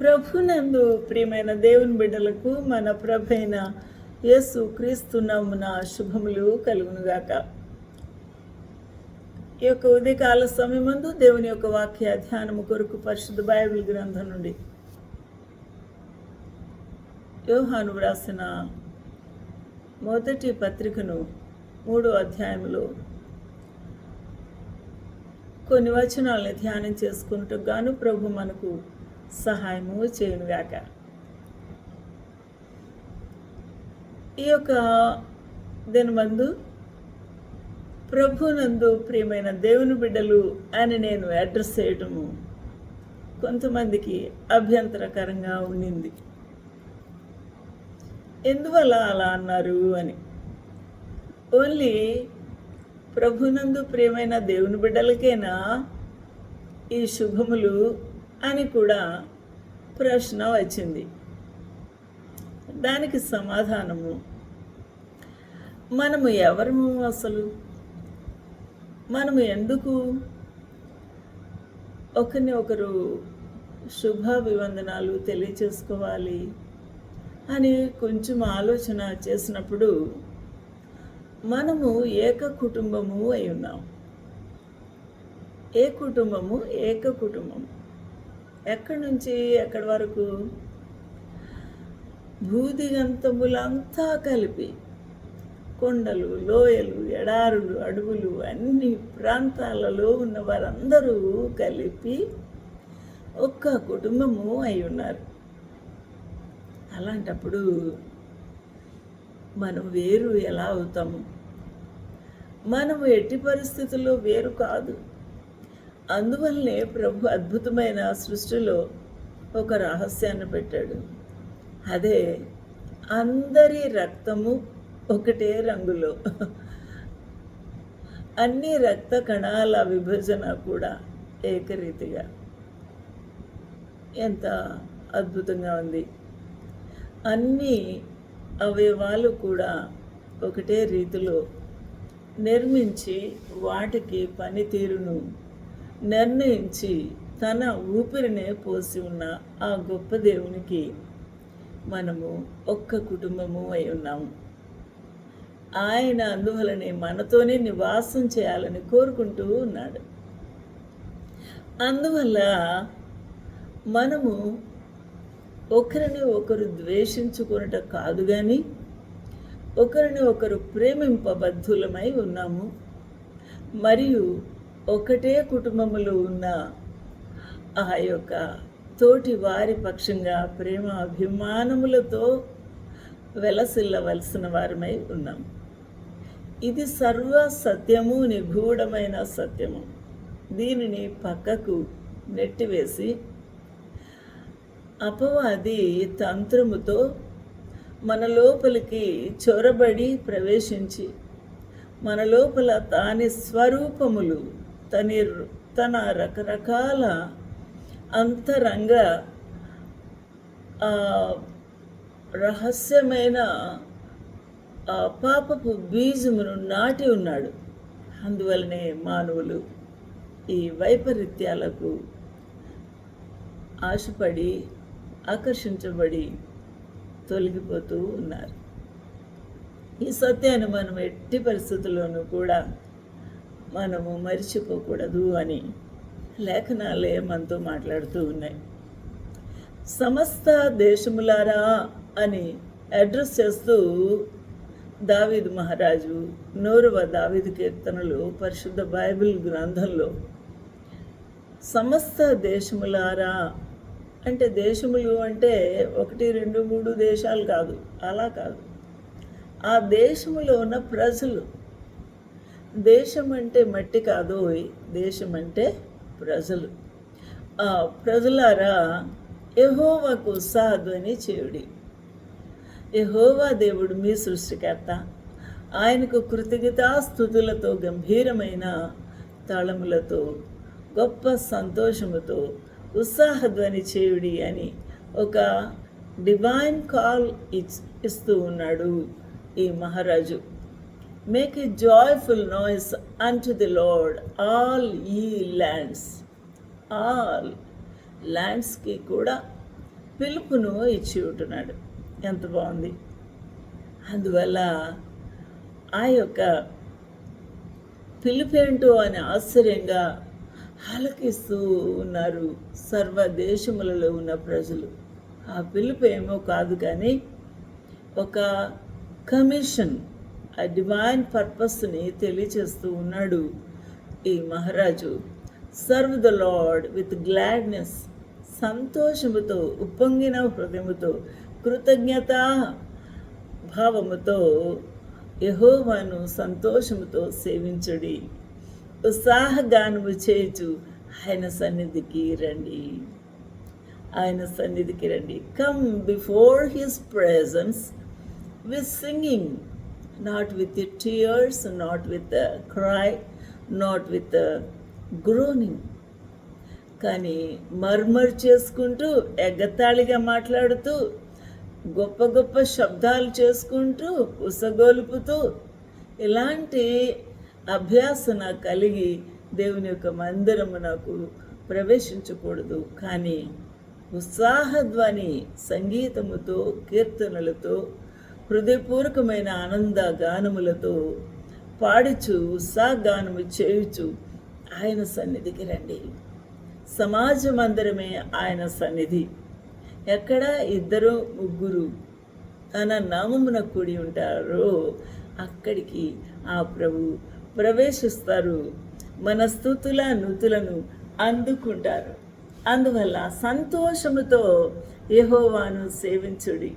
ప్రభునందు ప్రియమైన దేవుని బిడ్డలకు మన ప్రభైన యేసు క్రీస్తు నామమున శుభములు కలుగునుగాక. ఈ యొక్క ఉదయకాల సమయమందు దేవుని యొక్క వాక్య ధ్యానము కొరకు పరిశుద్ధ బైబిల్ గ్రంథం నుండి యోహాను వ్రాసిన మొదటి పత్రికను 3వ అధ్యాయంలో కొన్ని వచనాలని ధ్యానం చేసుకుంటూ గాను ప్రభు మనకు సహాయము చేయనుగాక. ఈ యొక్క దినమందు ప్రభునందు ప్రియమైన దేవుని బిడ్డలు అని నేను అడ్రస్ చేయటము కొంతమందికి అభ్యంతరకరంగా ఉండింది. ఎందువల్ల అలా అన్నారు అని. ఓన్లీ ప్రభునందు ప్రియమైన దేవుని బిడ్డలకేనా ఈ శుభములు అని కూడా ప్రశ్న వచ్చింది. దానికి సమాధానము, మనము ఎవరము అసలు, మనము ఎందుకు ఒకరిని ఒకరు శుభాభివందనాలు తెలియచేసుకోవాలి అని కొంచెం ఆలోచన చేసినప్పుడు మనము ఏక కుటుంబము అయి ఉన్నాం. ఏక కుటుంబము ఎక్కడి నుంచి ఎక్కడి వరకు? భూదిగంతములంతా కలిపి కొండలు, లోయలు, ఎడారులు, అడవులు అన్ని ప్రాంతాలలో ఉన్న వారందరూ కలిపి ఒక్క కుటుంబము అయి ఉన్నారు. అలాంటప్పుడు మనం వేరు ఎలా అవుతాము? మనము ఎట్టి పరిస్థితుల్లో వేరు కాదు. అందువల్లనే ప్రభు అద్భుతమైన సృష్టిలో ఒక రహస్యాన్ని పెట్టాడు. అదే అందరి రక్తము ఒకటే రంగులో, అన్ని రక్త కణాల విభజన కూడా ఏకరీతిగా. ఎంత అద్భుతంగా ఉంది! అన్ని అవయవాలు కూడా ఒకటే రీతిలో నిర్మించి వాటికి పనితీరును నిర్ణయించి తన ఊపిరినే పోసి ఉన్న ఆ గొప్ప దేవునికి మనము ఒక్క కుటుంబము అయి ఉన్నాము. ఆయన అందువలనే మనతోనే నివాసం చేయాలని కోరుకుంటూ ఉన్నాడు. అందువల్ల మనము ఒకరిని ఒకరు ద్వేషించుకునట కాదు, కానీ ఒకరిని ఒకరు ప్రేమింపబద్ధులమై ఉన్నాము. మరియు ఒకటే కుటుంబములో ఉన్న ఆ యొక్క తోటి వారి పక్షంగా ప్రేమ అభిమానములతో వెలసిల్లవలసిన వారమై ఉన్నాం. ఇది సర్వ సత్యము, నిగూఢమైన సత్యము. దీనిని పక్కకు నెట్టివేసి అపవాది తంత్రముతో మన లోపలికి చొరబడి ప్రవేశించి మన లోపల తాని స్వరూపములు, తన రకరకాల అంతరంగ రహస్యమైన పాపపు బీజమును నాటి ఉన్నాడు. అందువలనే మానవులు ఈ వైపరీత్యాలకు ఆశపడి ఆకర్షించబడి తొలగిపోతూ ఉన్నారు. ఈ సత్యాన్ని మనం ఎట్టి పరిస్థితుల్లోనూ కూడా మనము మరిచిపోకూడదు అని లేఖనాలే మనతో మాట్లాడుతూ ఉన్నాయి. సమస్త దేశములారా అని అడ్రస్ చేస్తూ దావీదు మహారాజు 100వ దావీదు కీర్తనలు పరిశుద్ధ బైబిల్ గ్రంథంలో సమస్త దేశములారా అంటే, దేశములు అంటే 1, 2, 3 దేశాలు కాదు, అలా కాదు. ఆ దేశములో ఉన్న ప్రజలు. దేశం అంటే మట్టి కాదు, దేశం అంటే ప్రజలు. ఆ ప్రజలారా యెహోవాకు ఉత్సాహధ్వని చేయుడి. యెహోవా దేవుడు మీ సృష్టికర్త. ఆయనకు కృతజ్ఞతాస్తుతులతో, గంభీరమైన తాళములతో, గొప్ప సంతోషముతో ఉత్సాహధ్వని చేయుడి అని ఒక డివైన్ కాల్ ఇస్తూ ఉన్నాడు ఈ మహారాజు. Make a joyful noise unto the Lord, all ye lands. All ల్యాండ్స్కి కూడా పిలుపును ఇచ్చి ఉంటున్నాడు. ఎంత బాగుంది. అందువల్ల ఆ యొక్క పిలుపేంటో అని ఆశ్చర్యంగా ఆలకిస్తూ ఉన్నారు సర్వ దేశములలో ఉన్న ప్రజలు. ఆ పిలుపు ఏమో కాదు, కానీ ఒక కమిషన్, ఆ డివైన్ పర్పస్ని తెలియచేస్తూ ఉన్నాడు ఈ మహారాజు. Serve the lord with gladness, సంతోషముతో, ఉప్పొంగిన హృదయముతో, కృతజ్ఞతా భావముతో యెహోవాను సంతోషముతో సేవించుడి. ఉత్సాహగానము చేయుచు ఆయన సన్నిధికి రండి. ఆయన సన్నిధికి రండి. Come before his presence with singing, not with tears, not with cry, not with groaning. కానీ మర్మర్ చేసుకుంటూ, ఎగతాళిగా మాట్లాడుతూ, గొప్ప గొప్ప శబ్దాలు చేసుకుంటూ, ఉసగొలుపుతూ, ఇలాంటి అభ్యాసన కలిగి దేవుని యొక్క మందిరము నాకు ప్రవేశించకూడదు. కానీ ఉత్సాహధ్వని సంగీతముతో, కీర్తనలతో, హృదయపూర్వకమైన ఆనంద గానములతో పాడుచు, ఉత్సాహగానము చేయుచు ఆయన సన్నిధికి రండి. సమాజ మందిరమే ఆయన సన్నిధి. ఎక్కడ ఇద్దరు ముగ్గురు తన నామమున కూడి ఉంటారో అక్కడికి ఆ ప్రభు ప్రవేశిస్తారు. మన స్తుతుల నుతులను అందుకుంటారు. అందువల్ల సంతోషముతో యెహోవాను సేవించుడి.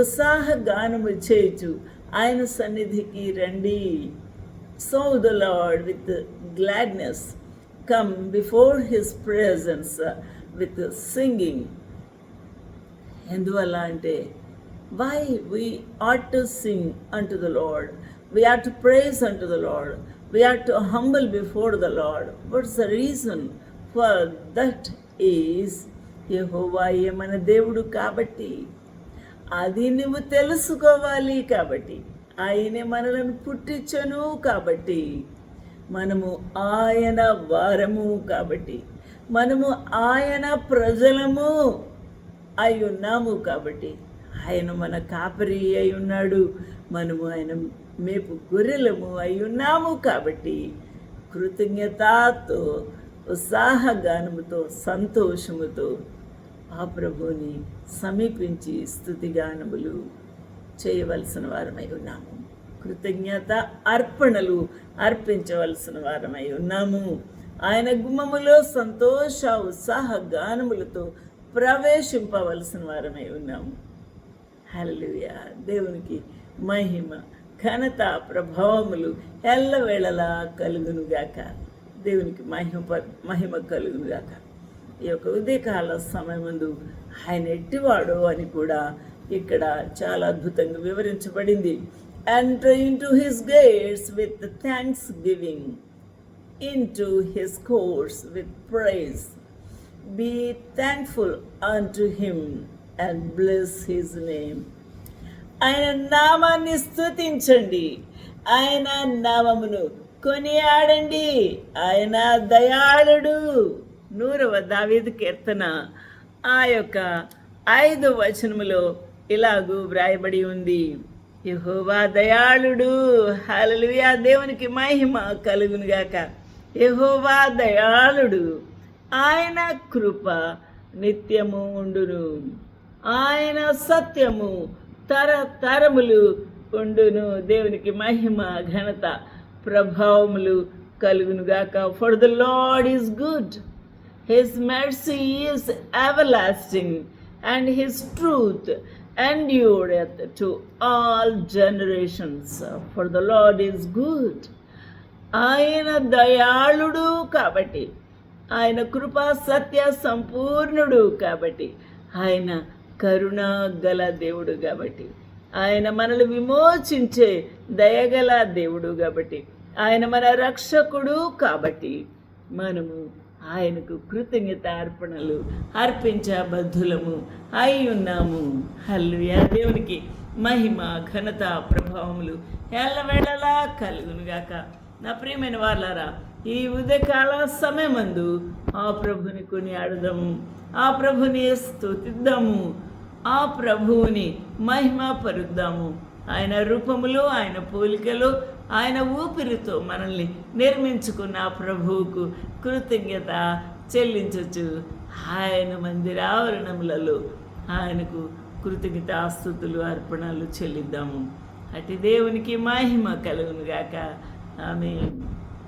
ఉత్సాహ గానము చేయుచు ఆయన సన్నిధికి రండి. Serve the Lord with gladness. Come before his presence with singing. ఎందువల్ల అంటే, why we ought to sing unto the Lord, we ought to praise unto the Lord, we ought to humble before the Lord. What's the reason for that is, యెహోవాయే మన దేవుడు కాబట్టి, అది నువ్వు తెలుసుకోవాలి. కాబట్టి ఆయనే మనలను పుట్టించను కాబట్టి, మనము ఆయన వారము కాబట్టి, మనము ఆయన ప్రజలము అయి ఉన్నాము కాబట్టి, ఆయన మన కాపరి అయి ఉన్నాడు, మనము ఆయన మేపు గొర్రెలము అయి ఉన్నాము కాబట్టి, కృతజ్ఞతతో, ఉత్సాహగానముతో, సంతోషముతో ఆ ప్రభువుని సమీపించి స్తుతిగానములు చేయవలసిన వారమై ఉన్నాము. కృతజ్ఞత అర్పణలు అర్పించవలసిన వారమై ఉన్నాము. ఆయన గుమ్మములో సంతోష ఉత్సాహ గానములతో ప్రవేశింపవలసిన వారమై ఉన్నాము. హల్లెలూయా. దేవునికి మహిమ, ఘనత, ప్రభావములు ఎల్లవేళలా కలుగునుగాక. దేవునికి మహిమ కలుగునుగాక. ఈ యొక్క ఉదయకాల సమయమందు ఆయన ఎట్టివాడో అని కూడా ఇక్కడ చాలా అద్భుతంగా వివరించబడింది. Enter into his gates with thanksgiving, into his courts with praise. Be thankful unto him and bless his name. ఆయన నామాన్ని స్తుతించండి, ఆయన నామమును కొనియాడండి. ఆయన దయాళుడు. 100వ దావీదు కీర్తన ఆ యొక్క 5వ వచనములో ఇలాగూ వ్రాయబడి ఉంది. యెహోవా దయాళుడు. హల్లెలూయా. దేవునికి మహిమ కలుగునుగాక. యెహోవా దయాళుడు, ఆయన కృప నిత్యము ఉండును, ఆయన సత్యము తరతరములు ఉండును. దేవునికి మహిమ, ఘనత, ప్రభావములు కలుగునుగాక. For the lord is good, his mercy is everlasting, and his truth endureth to all generations. For the Lord is good. ఆయన దయాళుడు కాబట్టి, ఆయన కృపా సత్య సంపూర్ణుడు కాబట్టి, ఆయన కరుణ గల దేవుడు కాబట్టి, ఆయన మనల్ని విమోచించే దయగల దేవుడు కాబట్టి, ఆయన మన రక్షకుడు కాబట్టి, మనము ఆయనకు కృతజ్ఞత అర్పణలు అర్పించబద్ధులము అయి ఉన్నాము. హల్లెలూయా. దేవునికి మహిమ, ఘనత, ప్రభావములు ఎల్లవేళలా కలుగునుగాక. నా ప్రియమైన వారలారా, ఈ ఉదయకాల సమయమందు ఆ ప్రభుని కొనియాడుదాము, ఆ ప్రభుని స్తుతిద్దాము, ఆ ప్రభువుని మహిమపరుద్దాము. ఆయన రూపములో, ఆయన పోలికలో, ఆయన ఊపిరితో మనల్ని నిర్మించుకున్న ఆ ప్రభువుకు కృతజ్ఞత చెల్లించవచ్చు. ఆయన మందిరావరణములలో ఆయనకు కృతజ్ఞతాస్తుతులు అర్పణలు చెల్లిద్దాము. అటు దేవునికి మహిమ కలుగునుగాక. ఆమేన్.